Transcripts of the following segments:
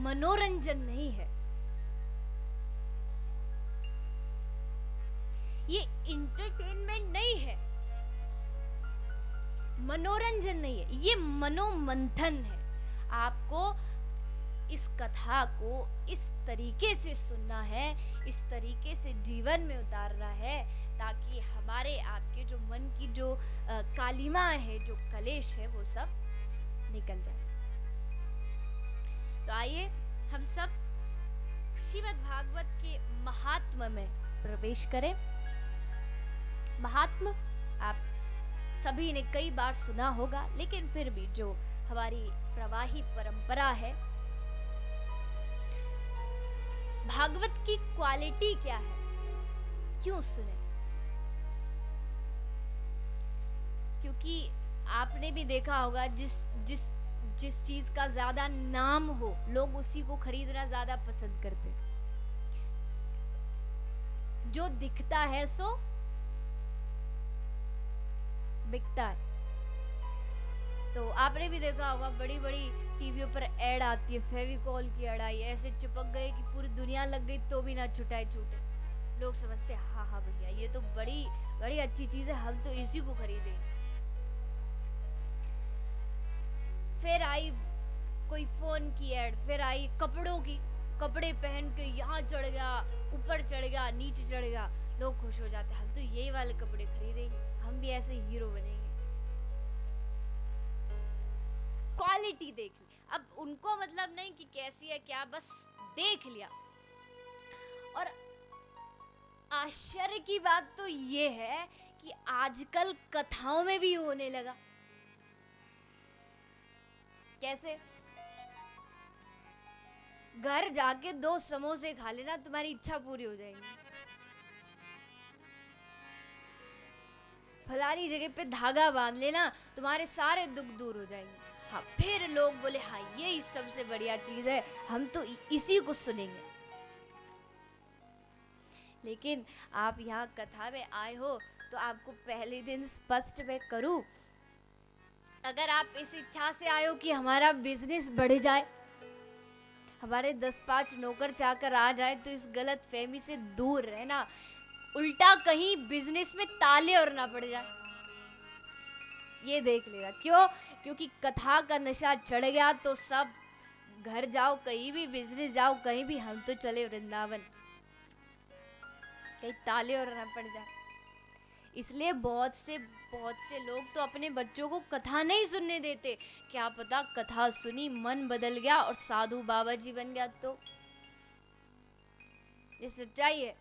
मनोरंजन नहीं है, ये इंटरटेनमेंट नहीं है, मनोरंजन नहीं है, ये मनोमंथन है। आपको इस कथा को इस तरीके से सुनना है, इस तरीके से जीवन में उतारना है, ताकि हमारे आपके जो मन की जो कालिमा है, जो कलेश है, वो सब निकल जाए। तो आइए हम सब श्रीमद् भागवत के महात्म में प्रवेश करें। महात्म आप सभी ने कई बार सुना होगा, लेकिन फिर भी जो हमारी प्रवाही परंपरा है, भागवत की क्वालिटी क्या है, क्यों सुने? क्योंकि आपने भी देखा होगा, जिस चीज का ज्यादा नाम हो, लोग उसी को खरीदना ज्यादा पसंद करते। जो दिखता है सो बिकता है। तो आपने भी देखा होगा, बड़ी बड़ी टीवियों पर ऐड आती है, फेविकॉल की ऐड आई, ऐसे चिपक गए कि पूरी दुनिया लग गई तो भी ना छुटाए छूटे। लोग समझते हाँ हाँ भैया ये तो बड़ी बड़ी अच्छी चीज है, हम तो इसी को खरीदेंगे। फिर आई कोई फोन की ऐड, फिर आई कपड़ों की, कपड़े पहन के यहाँ चढ़ गया, ऊपर चढ़ गया, नीचे चढ़ गया, लोग खुश हो जाते, हम तो यही वाले कपड़े खरीदेंगे, हम भी ऐसे हीरो बनेंगे। क्वालिटी देख ली, अब उनको मतलब नहीं कि कैसी है क्या, बस देख लिया। और आश्चर्य की बात तो ये है कि आजकल कथाओं में भी होने लगा। कैसे? घर जाके 2 समोसे खा लेना, तुम्हारी इच्छा पूरी हो जाएगी। फलानी जगह पे धागा बांध लेना, तुम्हारे सारे दुख दूर हो जाएंगे। हाँ, फिर लोग बोले हाँ ये सबसे बढ़िया चीज है, हम तो इसी को सुनेंगे। लेकिन आप यहाँ कथा में आए हो तो आपको पहले दिन स्पष्ट मैं करूं, अगर आप इस इच्छा से आए हो कि हमारा बिजनेस बढ़ जाए, हमारे 10-5 नौकर चाकर आ जाए, तो इस गलत फहमी से दूर रहना, उल्टा कहीं बिजनेस में ताले और ना पड़ जाए, ये देख लेगा। क्यों? क्योंकि कथा का नशा चढ़ गया तो सब घर जाओ, कहीं भी बिजनेस जाओ, कहीं भी हम तो चले वृंदावन, कहीं ताले और ना पड़ जाए। इसलिए बहुत से लोग तो अपने बच्चों को कथा नहीं सुनने देते। क्या पता कथा सुनी मन बदल गया और साधु बाबा जी बन गया, तो ये सच्चाई है।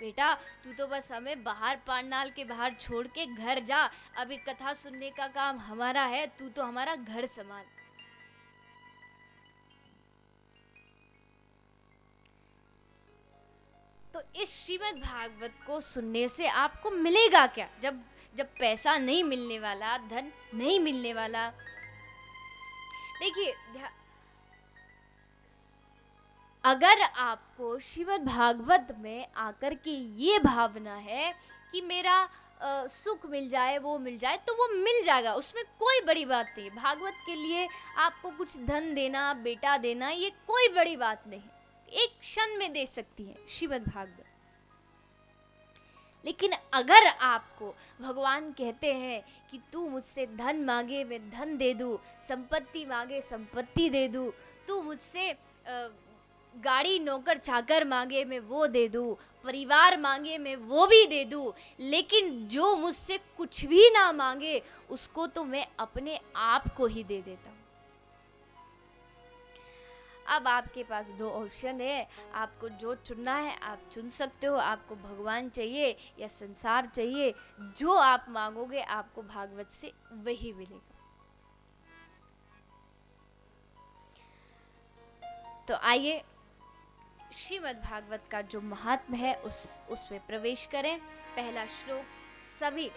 बेटा तू तो बस हमें बाहर पांडाल के बाहर छोड़ के घर जा, अभी कथा सुनने का काम हमारा है, तू तो हमारा घर संभाल। तो इस श्रीमद् भागवत को सुनने से आपको मिलेगा क्या? जब पैसा नहीं मिलने वाला, धन नहीं मिलने वाला। देखिए, अगर आपको श्रीमद् भागवत में आकर के ये भावना है कि मेरा सुख मिल जाए, वो मिल जाए, तो वो मिल जाएगा, उसमें कोई बड़ी बात नहीं। भागवत के लिए आपको कुछ धन देना, बेटा देना, ये कोई बड़ी बात नहीं, एक क्षण में दे सकती है श्रीमद् भागवत। लेकिन अगर आपको भगवान कहते हैं कि तू मुझसे धन मांगे मैं धन दे दूं, संपत्ति मांगे संपत्ति दे दूं, तू मुझसे गाड़ी नौकर चाकर मांगे मैं वो दे दूं, परिवार मांगे मैं वो भी दे दूं, लेकिन जो मुझसे कुछ भी ना मांगे उसको तो मैं अपने आप को ही दे देता हूं। अब आपके पास 2 ऑप्शन है, आपको जो चुनना है आप चुन सकते हो। आपको भगवान चाहिए या संसार चाहिए, जो आप मांगोगे आपको भागवत से वही मिलेगा। तो आइए श्रीमद् भागवत का जो महात्म है उसमें प्रवेश करें। पहला श्लोक सभी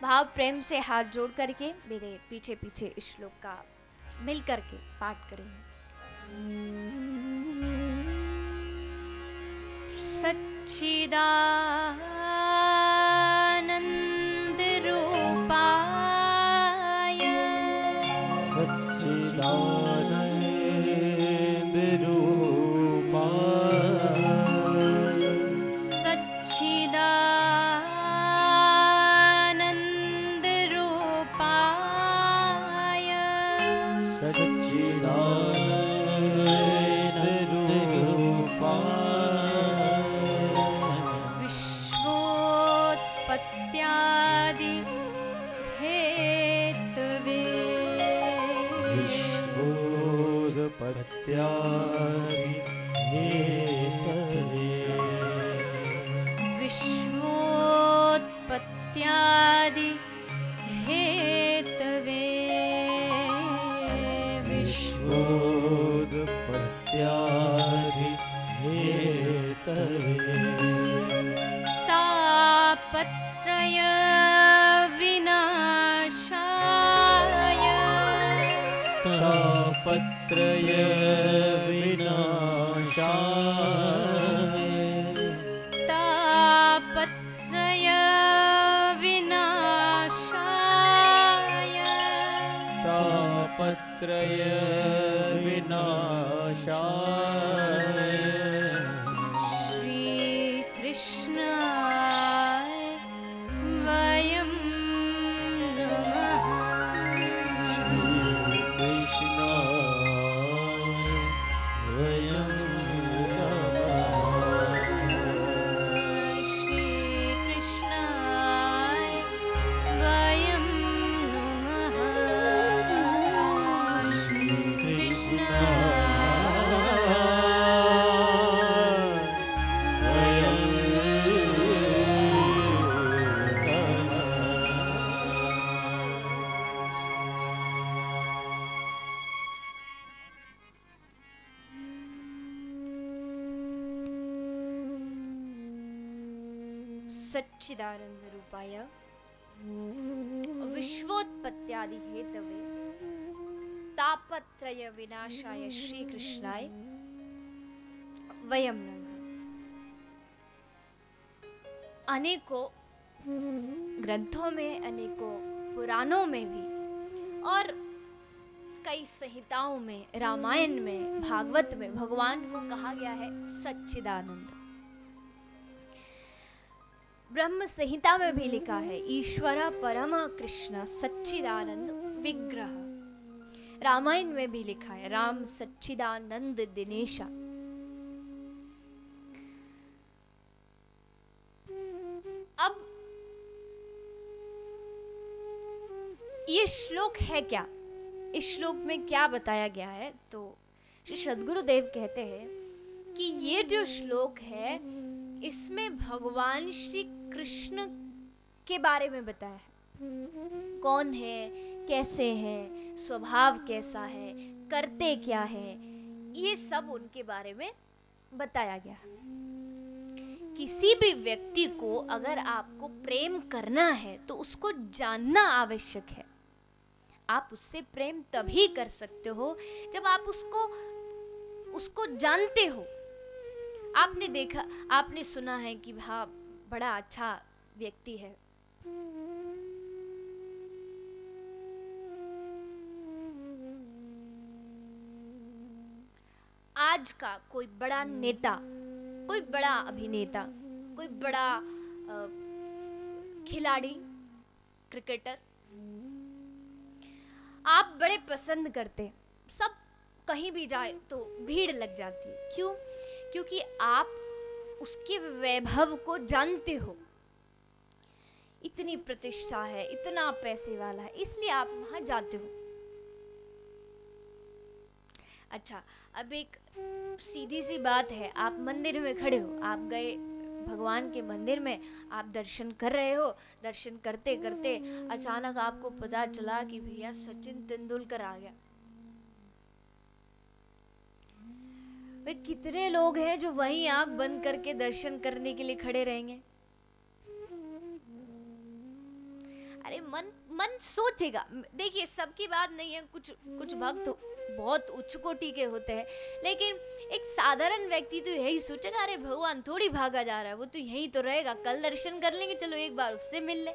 भाव प्रेम से हाथ जोड़ करके मेरे पीछे पीछे इस श्लोक का मिल करके पाठ करेंगे। सच्चिदानंद रूपाय विश्वोत्पत्त्यादि हेतवे विश्वोत्पत्त्यादि हेतवे तापत्रय विनाशाय तापत्रय विनाशाय तापत्रय विनाशाय तापत्रय विनाशाय श्री कृष्णाय वयं नमः श्री कृष्णाय वयं श्री कृष्णाय वयं नमः श्री कृष्णाय वयं सच्चिदानंद रूपाय विश्वोत्पत्त्यादि हेतवे तापत्रय विनाशाय श्री कृष्णाय वयम नमः। अनेकों ग्रंथों में, अनेकों पुराणों में भी और कई संहिताओं में, रामायण में, भागवत में भगवान को कहा गया है सच्चिदानंद। ब्रह्म संहिता में भी लिखा है ईश्वर परम कृष्ण सच्चिदानंद विग्रह। रामायण में भी लिखा है राम सच्चिदानंद दिनेशा। अब ये श्लोक है क्या, इस श्लोक में क्या बताया गया है? तो श्री सद्गुरुदेव कहते हैं कि ये जो श्लोक है इसमें भगवान श्री कृष्ण के बारे में बताया है। कौन है, कैसे हैं, स्वभाव कैसा है, करते क्या है, ये सब उनके बारे में बताया गया। किसी भी व्यक्ति को अगर आपको प्रेम करना है तो उसको जानना आवश्यक है। आप उससे प्रेम तभी कर सकते हो जब आप उसको जानते हो। आपने देखा, आपने सुना है कि हाँ बड़ा अच्छा व्यक्ति है, आज का कोई बड़ा नेता, कोई बड़ा अभिनेता, कोई बड़ा खिलाड़ी, क्रिकेटर आप बड़े पसंद करते, सब कहीं भी जाए तो भीड़ लग जाती है। क्यों? क्योंकि आप उसके वैभव को जानते हो, इतनी प्रतिष्ठा है, इतना पैसे वाला है, इसलिए आप वहां जाते हो। अच्छा, अब एक सीधी सी बात है, आप मंदिर में खड़े हो, आप गए भगवान के मंदिर में, आप दर्शन कर रहे हो, दर्शन करते करते अचानक आपको पता चला कि भैया सचिन तेंदुलकर आ गया। वे कितने लोग हैं जो वहीं आंख बंद करके दर्शन करने के लिए खड़े रहेंगे? अरे मन सोचेगा। देखिए, सबकी बात नहीं है, कुछ भक्त बहुत उच्च कोटि के होते हैं, लेकिन एक साधारण व्यक्ति तो यही सोचेगा, अरे भगवान थोड़ी भागा जा रहा है, वो तो यहीं तो रहेगा, कल दर्शन कर लेंगे, चलो एक बार उससे मिल ले।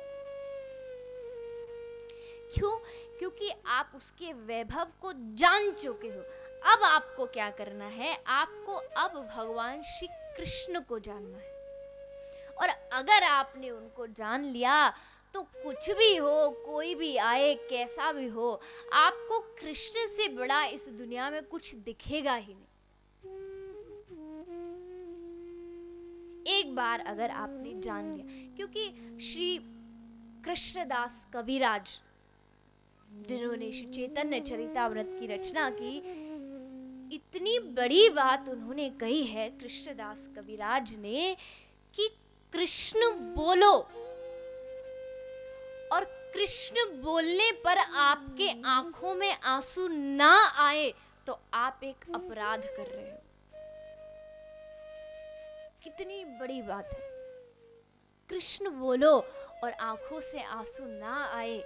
क्यों? क्योंकि आप उसके वैभव को जान चुके हो। अब आपको क्या करना है? आपको अब भगवान श्री कृष्ण को जानना है। और अगर आपने उनको जान लिया तो कुछ भी हो, कोई भी आए, कैसा भी हो, आपको कृष्ण से बड़ा इस दुनिया में कुछ दिखेगा ही नहीं। एक बार अगर आपने जान लिया, क्योंकि श्री कृष्णदास कविराज जिन्होंने श्री चैतन्य चरितामृत की रचना की, इतनी बड़ी बात उन्होंने कही है कृष्णदास कविराज ने कि कृष्ण बोलो, और कृष्ण बोलने पर आपके आंखों में आंसू ना आए तो आप एक अपराध कर रहे हो। कितनी बड़ी बात है। कृष्ण बोलो और आंखों से आंसू ना आए।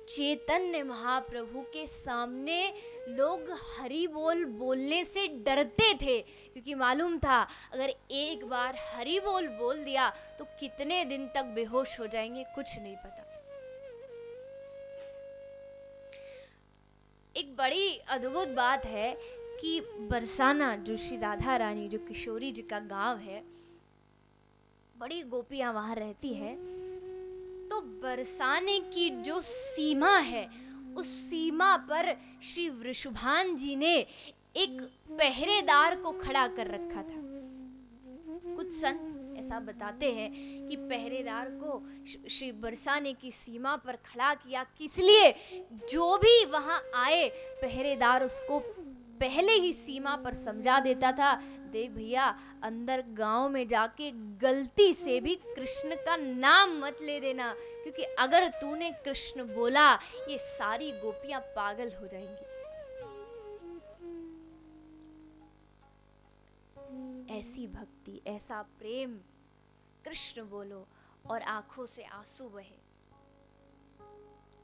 चैतन्य महाप्रभु के सामने लोग हरि बोल बोलने से डरते थे, क्योंकि मालूम था अगर एक बार हरि बोल बोल दिया तो कितने दिन तक बेहोश हो जाएंगे कुछ नहीं पता। एक बड़ी अद्भुत बात है कि बरसाना, जो श्री राधा रानी, जो किशोरी जी का गांव है, बड़ी गोपियां वहां रहती है। तो बरसाने की जो सीमा है, उस सीमा पर श्री वृषभान जी ने एक पहरेदार को खड़ा कर रखा था। कुछ संत ऐसा बताते हैं कि पहरेदार को श्री बरसाने की सीमा पर खड़ा किया, किस लिए? जो भी वहां आए पहरेदार उसको पहले ही सीमा पर समझा देता था, देख भैया अंदर गांव में जाके गलती से भी कृष्ण का नाम मत ले देना, क्योंकि अगर तूने कृष्ण बोला ये सारी गोपियां पागल हो जाएंगी। ऐसी भक्ति, ऐसा प्रेम, कृष्ण बोलो और आंखों से आंसू बहे।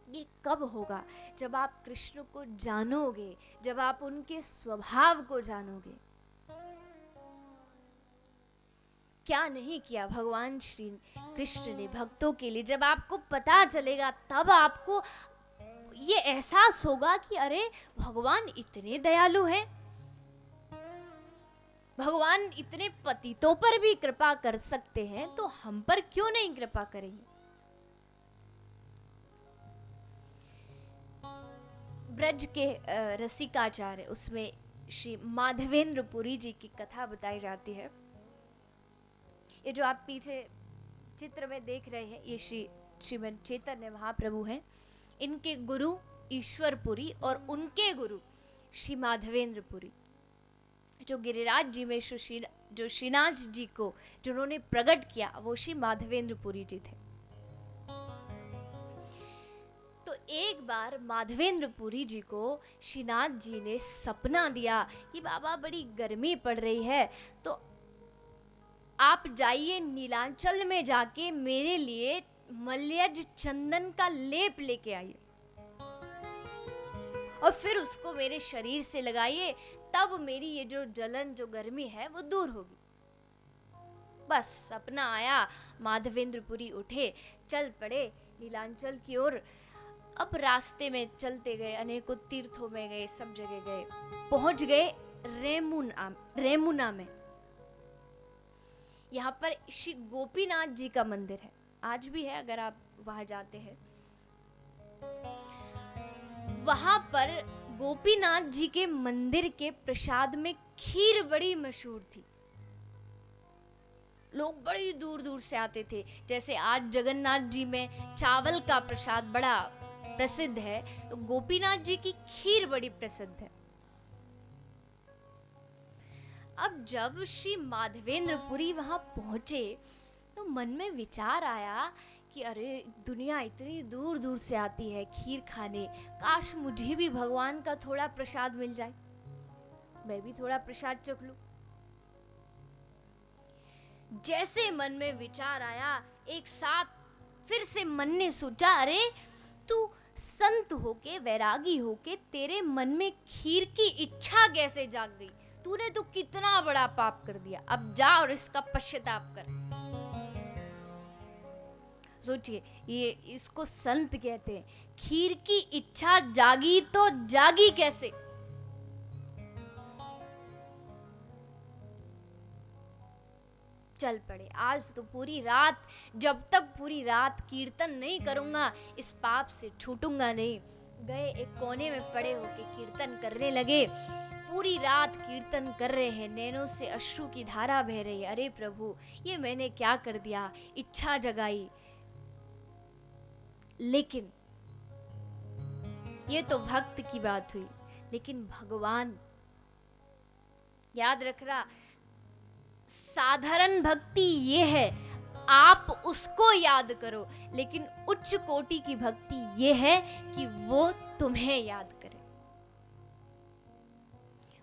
ये कब होगा? जब आप कृष्ण को जानोगे, जब आप उनके स्वभाव को जानोगे। क्या नहीं किया भगवान श्री कृष्ण ने भक्तों के लिए। जब आपको पता चलेगा तब आपको ये एहसास होगा कि अरे भगवान इतने दयालु हैं, भगवान इतने पतितों पर भी कृपा कर सकते हैं, तो हम पर क्यों नहीं कृपा करेंगे। ब्रज के रसिकाचार्य, उसमें श्री माधवेंद्र पुरी जी की कथा बताई जाती है। ये जो आप पीछे चित्र में देख रहे हैं, ये श्रीमद चैतन्य महाप्रभु हैं। इनके गुरु ईश्वरपुरी और उनके गुरु श्री माधवेंद्र पुरी, जो गिरिराज जी में जो श्रीनाथ जी को जिन्होंने प्रकट किया, वो श्री माधवेंद्र पुरी जी थे। तो एक बार माधवेंद्र पुरी जी को श्रीनाथ जी ने सपना दिया कि बाबा बड़ी गर्मी पड़ रही है, तो आप जाइए नीलांचल में जाके मेरे लिए मलयज चंदन का लेप लेके आइए और फिर उसको मेरे शरीर से लगाइए, तब मेरी ये जो जलन, जो गर्मी है वो दूर होगी। बस सपना आया, माधवेंद्र पुरी उठे, चल पड़े नीलांचल की ओर। अब रास्ते में चलते गए, अनेकों तीर्थों में गए, सब जगह गए, पहुंच गए रेमुना में। यहाँ पर श्री गोपीनाथ जी का मंदिर है, आज भी है अगर आप वहां जाते हैं। वहां पर गोपीनाथ जी के मंदिर के प्रसाद में खीर बड़ी मशहूर थी। लोग बड़ी दूर दूर से आते थे। जैसे आज जगन्नाथ जी में चावल का प्रसाद बड़ा प्रसिद्ध है, तो गोपीनाथ जी की खीर बड़ी प्रसिद्ध है। अब जब श्री माधवेंद्र पुरी वहां पहुंचे तो मन में विचार आया कि अरे दुनिया इतनी दूर दूर से आती है खीर खाने, काश मुझे भी भगवान का थोड़ा प्रसाद मिल जाए, मैं भी थोड़ा प्रसाद चख लूं। जैसे मन में विचार आया, एक साथ फिर से मन ने सोचा, अरे तू संत होके, वैरागी होके, तेरे मन में खीर की इच्छा कैसे जाग गई? तूने तो कितना बड़ा पाप कर दिया, अब जा और इसका पश्चाताप कर। सोचिए, ये इसको संत कहते हैं। खीर की इच्छा जागी तो जागी कैसे? चल पड़े। आज तो पूरी रात, जब तक पूरी रात कीर्तन नहीं करूंगा इस पाप से छूटूंगा नहीं। गए एक कोने में पड़े होके कीर्तन करने लगे। पूरी रात कीर्तन कर रहे हैं, नैनों से अश्रु की धारा बह रही है। अरे प्रभु, ये मैंने क्या कर दिया? इच्छा जगाई, लेकिन ये तो भक्त की बात हुई, लेकिन भगवान, याद रखना, साधारण भक्ति ये है आप उसको याद करो, लेकिन उच्च कोटि की भक्ति ये है कि वो तुम्हें याद करे।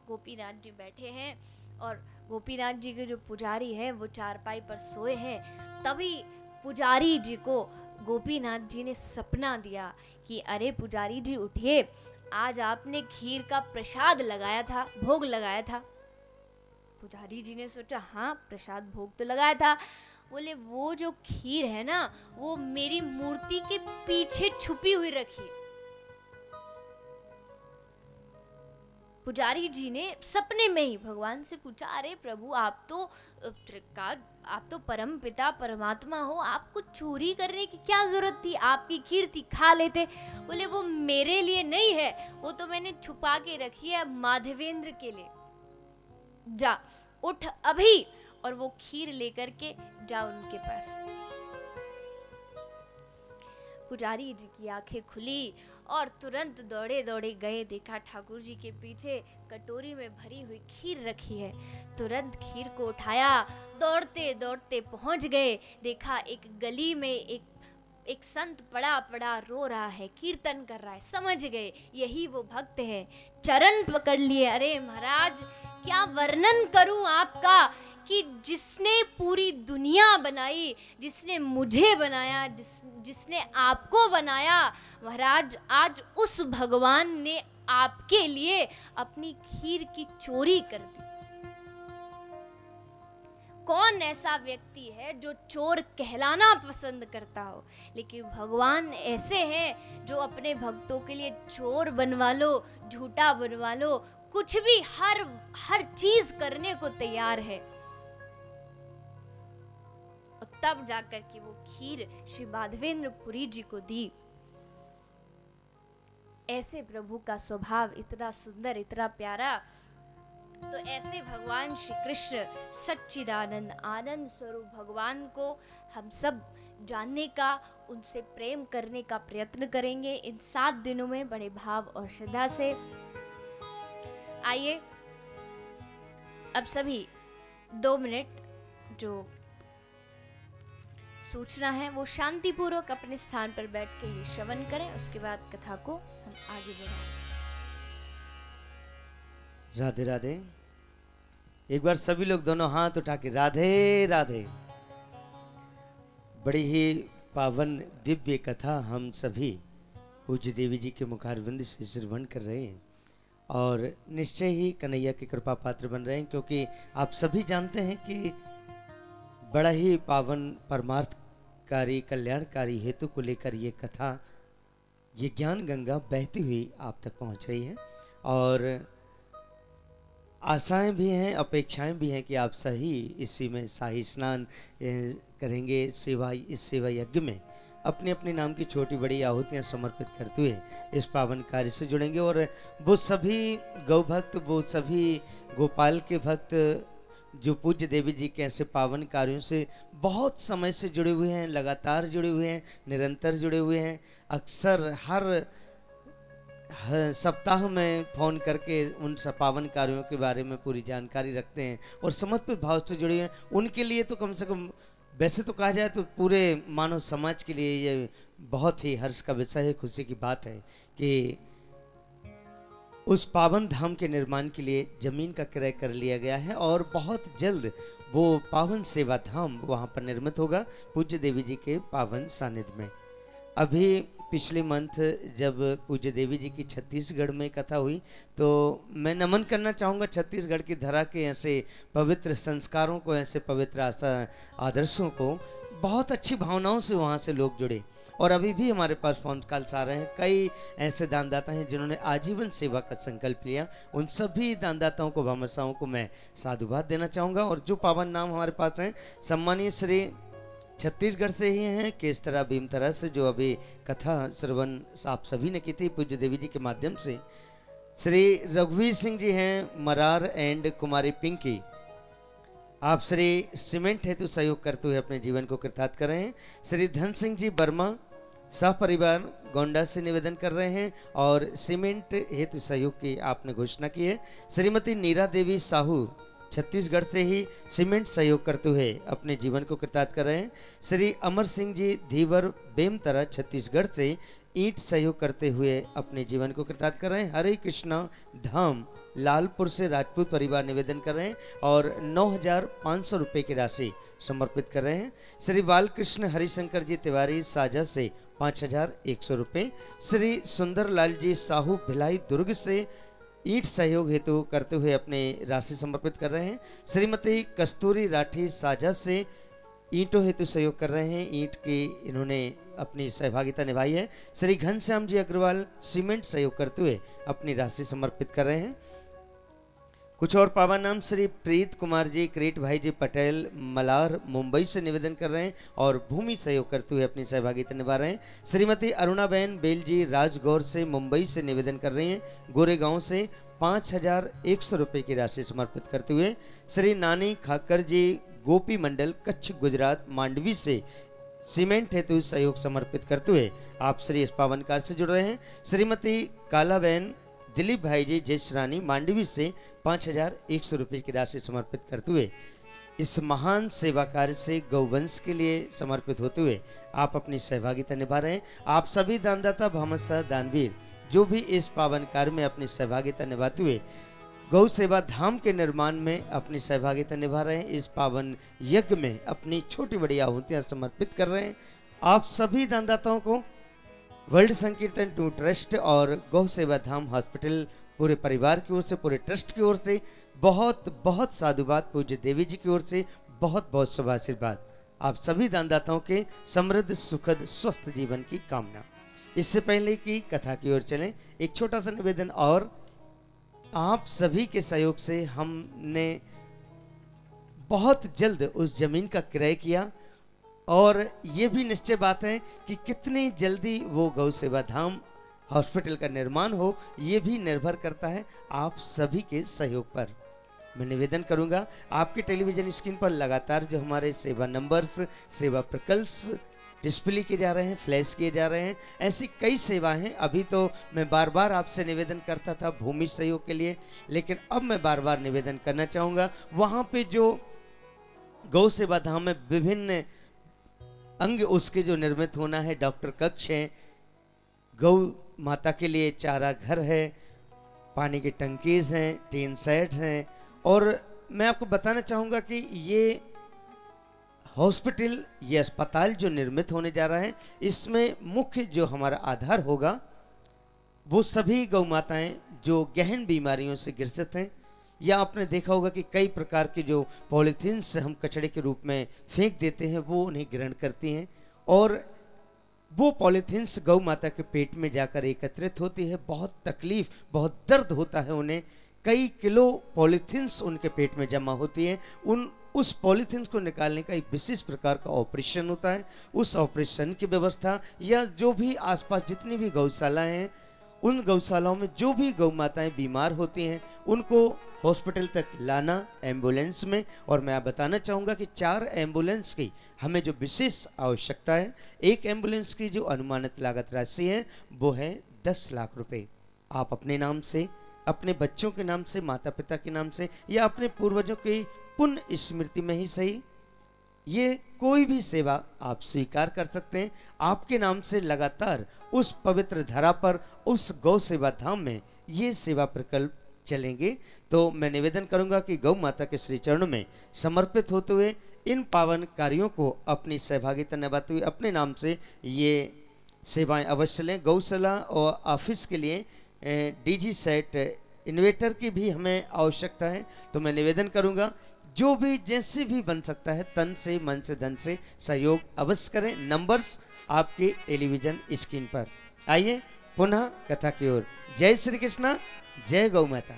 गोपीनाथ जी बैठे हैं और गोपीनाथ जी के जो पुजारी है वो चारपाई पर सोए हैं। तभी पुजारी जी को गोपीनाथ जी ने सपना दिया कि अरे पुजारी जी उठिए, आज आपने खीर का प्रसाद लगाया था, भोग लगाया था। पुजारी जी ने सोचा हाँ प्रसाद भोग तो लगाया था। बोले वो जो खीर है ना वो मेरी मूर्ति के पीछे छुपी हुई रखी। पुजारी जी ने सपने में ही भगवान से पूछा, अरे प्रभु आप तो परम पिता परमात्मा हो, आपको चोरी करने की क्या जरूरत थी? आपकी खीर थी, खा लेते। बोले वो मेरे लिए नहीं है, वो तो मैंने छुपा के रखी है माधवेंद्र के लिए। जा उठ अभी और वो खीर लेकर के जा उनके पास। पुजारी जी की आंखें खुली और तुरंत दौड़े दौड़े गए, देखा ठाकुर जी के पीछे कटोरी में भरी हुई खीर रखी है। तुरंत खीर को उठाया, दौड़ते दौड़ते पहुंच गए। देखा एक गली में एक संत पड़ा पड़ा रो रहा है, कीर्तन कर रहा है। समझ गए यही वो भक्त है। चरण पकड़ लिए। अरे महाराज क्या वर्णन करूं आपका कि जिसने पूरी दुनिया बनाई, जिसने मुझे बनाया, जिसने आपको बनाया, महाराज आज उस भगवान ने आपके लिए अपनी खीर की चोरी कर दी। कौन ऐसा व्यक्ति है जो चोर कहलाना पसंद करता हो? लेकिन भगवान ऐसे हैं जो अपने भक्तों के लिए चोर बनवा लो, झूठा बनवा लो, कुछ भी हर चीज करने को तैयार है। और तब जाकर के वो खीर श्री माधवेंद्र पुरी जी को दी। ऐसे प्रभु का स्वभाव इतना सुंदर, इतना प्यारा। तो ऐसे भगवान श्री कृष्ण सच्चिदानंद आनंद स्वरूप भगवान को हम सब जानने का, उनसे प्रेम करने का प्रयत्न करेंगे इन 7 दिनों में बड़े भाव और श्रद्धा से। आइए अब सभी 2 मिनट जो सूचना है वो शांतिपूर्वक अपने स्थान पर बैठ के ये श्रवण करें, उसके बाद कथा को हम आगे बढ़ाएं। राधे राधे। एक बार सभी लोग दोनों हाथ उठा के राधे राधे। बड़ी ही पावन दिव्य कथा हम सभी पूज्य देवी जी के मुखारविंद से श्रवण कर रहे हैं और निश्चय ही कन्हैया के कृपा पात्र बन रहे हैं, क्योंकि आप सभी जानते हैं कि बड़ा ही पावन परमार्थकारी कल्याणकारी हेतु को लेकर ये कथा, ये ज्ञान गंगा बहती हुई आप तक पहुंच रही है। और आशाएं भी हैं, अपेक्षाएं भी हैं कि आप सही इसी में शाही स्नान करेंगे, इस सेवा यज्ञ में अपनी अपनी नाम की छोटी बड़ी आहुतियां समर्पित करते हुए इस पावन कार्य से जुड़ेंगे। और वो सभी गौ भक्त, वो सभी गोपाल के भक्त जो पूज्य देवी जी के ऐसे पावन कार्यों से बहुत समय से जुड़े हुए हैं, लगातार जुड़े हुए हैं, निरंतर जुड़े हुए हैं, अक्सर हर सप्ताह में फ़ोन करके उन सब पावन कार्यों के बारे में पूरी जानकारी रखते हैं और समर्पित भाव से जुड़े हुए हैं, उनके लिए तो कम से कम, वैसे तो कहा जाए तो पूरे मानव समाज के लिए ये बहुत ही हर्ष का विषय है, खुशी की बात है कि उस पावन धाम के निर्माण के लिए जमीन का क्रय कर लिया गया है और बहुत जल्द वो पावन सेवा धाम वहाँ पर निर्मित होगा पूज्य देवी जी के पावन सानिध्य में। अभी पिछले मंथ जब पूज्य देवी जी की छत्तीसगढ़ में कथा हुई तो मैं नमन करना चाहूँगा छत्तीसगढ़ की धरा के ऐसे पवित्र संस्कारों को, ऐसे पवित्र आदर्शों को। बहुत अच्छी भावनाओं से वहाँ से लोग जुड़े और अभी भी हमारे पास फोन कॉल्स आ रहे हैं। कई ऐसे दानदाता हैं जिन्होंने आजीवन सेवा का संकल्प लिया। उन सभी दानदाताओं को, भामाशाहों को मैं साधुवाद देना चाहूँगा। और जो पावन नाम हमारे पास हैं, सम्मानीय श्री छत्तीसगढ़ से ही हैं, केसतरा भीमतरा से, जो अभी कथा श्रवण आप सभी ने की थी पूज्य देवी जी के माध्यम से। श्री रघुवीर सिंह जी हैं मरार एंड कुमारी पिंकी, आप श्री सीमेंट हेतु सहयोग करते हुए अपने जीवन को कृतार्थ कर रहे हैं। श्री धन सिंह जी वर्मा सह परिवार गोंडा से निवेदन कर रहे हैं और सीमेंट हेतु सहयोग की आपने घोषणा की है। श्रीमती नीरा देवी साहू छत्तीसगढ़ से ही सीमेंट सहयोग करते हुए अपने जीवन को कृतार्थ कर रहे हैं। श्री अमर सिंह जी धीवर बेमतरा छत्तीसगढ़ से ईंट सहयोग करते हुए अपने जीवन को कृतार्थ कर रहे हैं। हरे कृष्णा धाम लालपुर से राजपूत परिवार निवेदन कर रहे हैं और 9,500 रुपये की राशि समर्पित कर रहे हैं। श्री बालकृष्ण हरिशंकर जी तिवारी साझा से 5,100 रुपये। श्री सुंदरलाल जी साहू भिलाई दुर्ग से ईंट सहयोग हेतु करते हुए अपने राशि समर्पित कर रहे हैं। श्रीमती कस्तूरी राठी साझा से ईंटों हेतु सहयोग कर रहे हैं, ईंट की इन्होंने अपनी सहभागिता निभाई है। श्री घनश्याम जी अग्रवाल सीमेंट सहयोग करते हुए अपनी राशि समर्पित कर रहे हैं। कुछ और पावन नाम, श्री प्रीत कुमार जी क्रीट भाई जी पटेल मलार मुंबई से निवेदन कर रहे हैं और भूमि सहयोग करते हुए अपनी सहभागिता निभा रहे हैं। श्रीमती अरुणाबेन बेल जी राजगौर से मुंबई से निवेदन कर रही हैं, गोरेगांव से 5,100 रुपये की राशि समर्पित करते हुए। श्री नानी खाकर जी गोपी मंडल कच्छ गुजरात मांडवी से सीमेंट हेतु सहयोग समर्पित करते हुए आप श्री इस पावन कार्य से जुड़ रहे हैं। श्रीमती कालाबेन दिलीप भाई जी जयसरानी मांडवी से 5,100 रुपये की राशि समर्पित करते हुए इस महान सेवा कार्य से गौवंश के लिए समर्पित होते हुए आप अपनी सहभागिता निभा रहे हैं। आप सभी दानदाता भामाशाह दानवीर जो भी इस पावन कार्य में अपनी सहभागिता निभाते हुए गौ सेवा धाम के निर्माण में अपनी सहभागिता निभा रहे हैं, इस पावन यज्ञ में अपनी छोटी बड़ी आहुतियां समर्पित कर रहे हैं। आप सभी दानदाताओं को वर्ल्ड संकीर्तन टू ट्रस्ट और गौ सेवा धाम हॉस्पिटल पूरे परिवार की ओर से, पूरे ट्रस्ट की ओर से बहुत बहुत साधुवाद, पूज्य देवी जी की ओर से बहुत बहुत शुभ आशीर्वाद। आप सभी दानदाताओं के समृद्ध सुखद स्वस्थ जीवन की कामना। इससे पहले कि कथा की ओर चलें, एक छोटा सा निवेदन और। आप सभी के सहयोग से हमने बहुत जल्द उस जमीन का क्रय किया और ये भी निश्चय बात है कि कितनी जल्दी वो गौ सेवा धाम हॉस्पिटल का निर्माण हो, ये भी निर्भर करता है आप सभी के सहयोग पर। मैं निवेदन करूंगा, आपके टेलीविजन स्क्रीन पर लगातार जो हमारे सेवा नंबर्स, सेवा प्रकल्प डिस्प्ले किए जा रहे हैं, फ्लैश किए जा रहे हैं, ऐसी कई सेवाएं हैं। अभी तो मैं बार बार आपसे निवेदन करता था भूमि सहयोग के लिए, लेकिन अब मैं बार बार निवेदन करना चाहूँगा, वहाँ पे जो गौ सेवा धाम में विभिन्न अंग उसके जो निर्मित होना है, डॉक्टर कक्ष है, गौ माता के लिए चारा घर है, पानी की टंकीज हैं, टीन सेट हैं। और मैं आपको बताना चाहूँगा कि ये हॉस्पिटल, ये अस्पताल जो निर्मित होने जा रहा है, इसमें मुख्य जो हमारा आधार होगा वो सभी गौ माताएं जो गहन बीमारियों से ग्रसित हैं, या आपने देखा होगा कि कई प्रकार के जो पॉलीथीन्स हम कचड़े के रूप में फेंक देते हैं वो उन्हें ग्रहण करती हैं और वो पॉलीथीन्स गौ माता के पेट में जाकर एकत्रित होती है। बहुत तकलीफ, बहुत दर्द होता है उन्हें। कई किलो पॉलीथीन्स उनके पेट में जमा होती है। उस पॉलीथीन्स को निकालने का एक विशेष प्रकार का ऑपरेशन होता है। उस ऑपरेशन की व्यवस्था, या जो भी आसपास जितनी भी गौशालाएं हैं, उन गौशालाओं में जो भी गौ माताएं बीमार होती हैं उनको हॉस्पिटल तक लाना एम्बुलेंस में। और मैं आप बताना चाहूँगा कि 4 एम्बुलेंस की हमें जो विशेष आवश्यकता है, एक एम्बुलेंस की जो अनुमानित लागत राशि है वो है 10 लाख रुपए। आप अपने नाम से, अपने बच्चों के नाम से, माता पिता के नाम से, या अपने पूर्वजों की पुण्य स्मृति में ही सही, ये कोई भी सेवा आप स्वीकार कर सकते हैं। आपके नाम से लगातार उस पवित्र धरा पर, उस गौ सेवा धाम में ये सेवा प्रकल्प चलेंगे। तो मैं निवेदन करूंगा कि गौ माता के श्री चरणों में समर्पित होते हुए इन पावन कार्यों को अपनी सहभागिता निभाते हुए अपने नाम से ये सेवाएं अवश्य लें। गौशाला और ऑफिस के लिए डीजी सेट इन्वेटर की भी हमें आवश्यकता है। तो मैं निवेदन करूंगा जो भी जैसे भी बन सकता है, तन से मन से धन से सहयोग अवश्य करें। नंबर्स आपके टेलीविजन स्क्रीन पर। आइए पुनः कथा की ओर। जय श्री कृष्णा, जय गौ माता।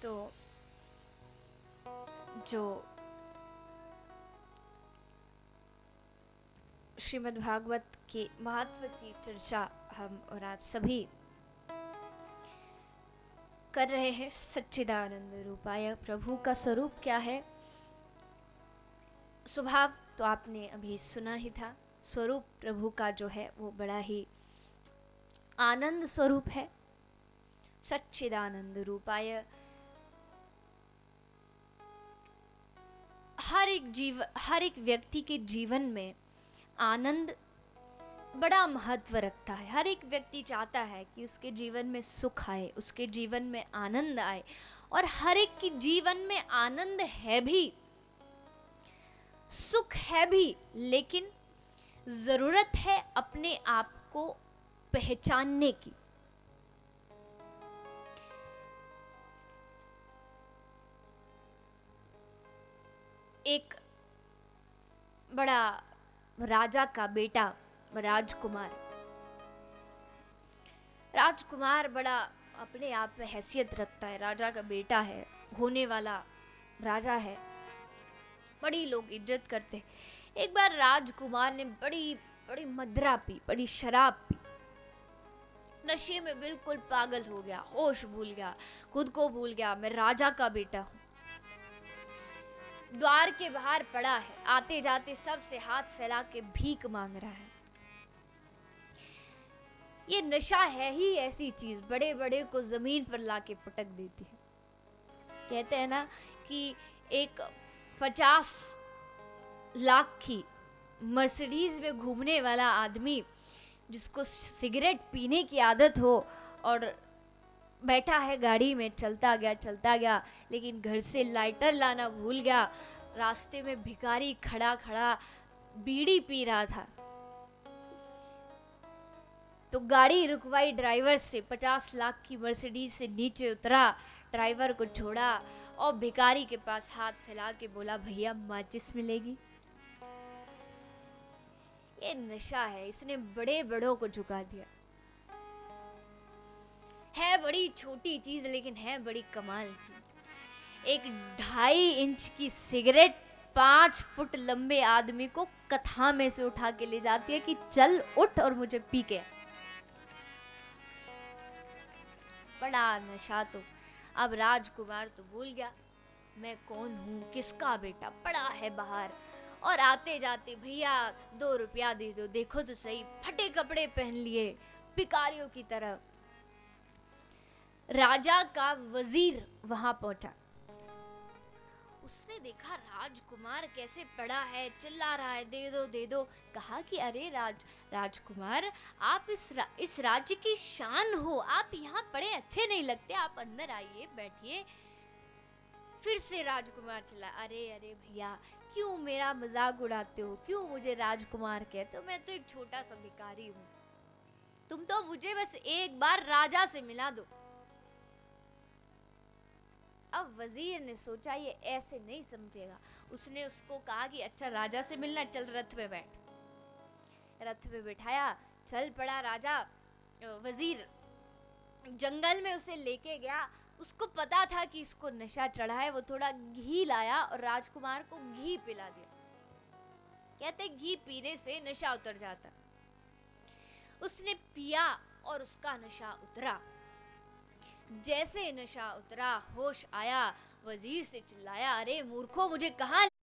तो जो श्रीमद् भागवत के महत्व की चर्चा हम और आप सभी कर रहे हैं। सच्चिदानंद रूपाय, प्रभु का स्वरूप क्या है, स्वभाव तो आपने अभी सुना ही था। स्वरूप प्रभु का जो है वो बड़ा ही आनंद स्वरूप है। सच्चिदानंद रूपाय, हर एक व्यक्ति के जीवन में आनंद बड़ा महत्व रखता है। हर एक व्यक्ति चाहता है कि उसके जीवन में सुख आए, उसके जीवन में आनंद आए, और हर एक के जीवन में आनंद है भी, सुख है भी, लेकिन जरूरत है अपने आप को पहचानने की। एक बड़ा राजा का बेटा राजकुमार बड़ा अपने आप में हैसियत रखता है। राजा का बेटा है, होने वाला राजा है, बड़ी लोग इज्जत करते हैं। एक बार राजकुमार ने बड़ी बड़ी मदिरा पी, बड़ी शराब पी, नशे में बिल्कुल पागल हो गया, होश भूल गया, खुद को भूल गया, मैं राजा का बेटा हूं। द्वार के बाहर पड़ा है, आते जाते सबसे हाथ फैला के भीख मांग रहा है। ये नशा है ही ऐसी चीज, बड़े बड़े को जमीन पर लाके पटक देती है। कहते हैं ना कि एक 50 लाख की मर्सिडीज में घूमने वाला आदमी जिसको सिगरेट पीने की आदत हो और बैठा है गाड़ी में, चलता गया, लेकिन घर से लाइटर लाना भूल गया। रास्ते में भिखारी खड़ा खड़ा बीड़ी पी रहा था, तो गाड़ी रुकवाई ड्राइवर से, 50 लाख की मर्सिडीज से नीचे उतरा, ड्राइवर को छोड़ा और भिखारी के पास हाथ फैला के बोला, भैया माचिस मिलेगी। ये नशा है, इसने बड़े बड़ों को झुका दिया। है बड़ी छोटी चीज लेकिन है बड़ी कमाल की। एक 2.5 इंच की सिगरेट 5 फुट लंबे आदमी को कथा में से उठा के ले जाती है कि चल उठ और मुझे पी के। बड़ा नशा। तो अब राजकुमार तो भूल गया मैं कौन हूँ, किसका बेटा, पड़ा है बाहर, और आते जाते भैया 2 रुपया दे दो, देखो तो सही, फटे कपड़े पहन लिए भिखारियों की तरह। राजा का वजीर वहां पहुंचा, उसने देखा राजकुमार कैसे पड़ा है, चिल्ला रहा है, दे दो दे दो। कहा कि अरे राजकुमार, आप इस राज्य की शान हो, आप यहाँ पड़े अच्छे नहीं लगते, आप अंदर आइए, बैठिए। फिर से राजकुमार चिल्ला, अरे अरे भैया, क्यों मेरा मजाक उड़ाते हो, क्यों मुझे राजकुमार कहते हो, मैं तो एक छोटा सा भिखारी हूँ, तुम तो मुझे बस एक बार राजा से मिला दो। अब वजीर ने सोचा ये ऐसे नहीं समझेगा, उसने उसको कहा कि अच्छा राजा से मिलना, चल रथ पे बैठ। रथ पे बिठाया, चल पड़ा राजा। वजीर जंगल में उसे लेके गया, उसको पता था कि इसको नशा चढ़ा है, वो थोड़ा घी लाया और राजकुमार को घी पिला दिया। कहते घी पीने से नशा उतर जाता। उसने पिया और उसका नशा उतरा। जैसे नशा उतरा, होश आया, वजीर से चिल्लाया, अरे मूर्खों, मुझे कहाँ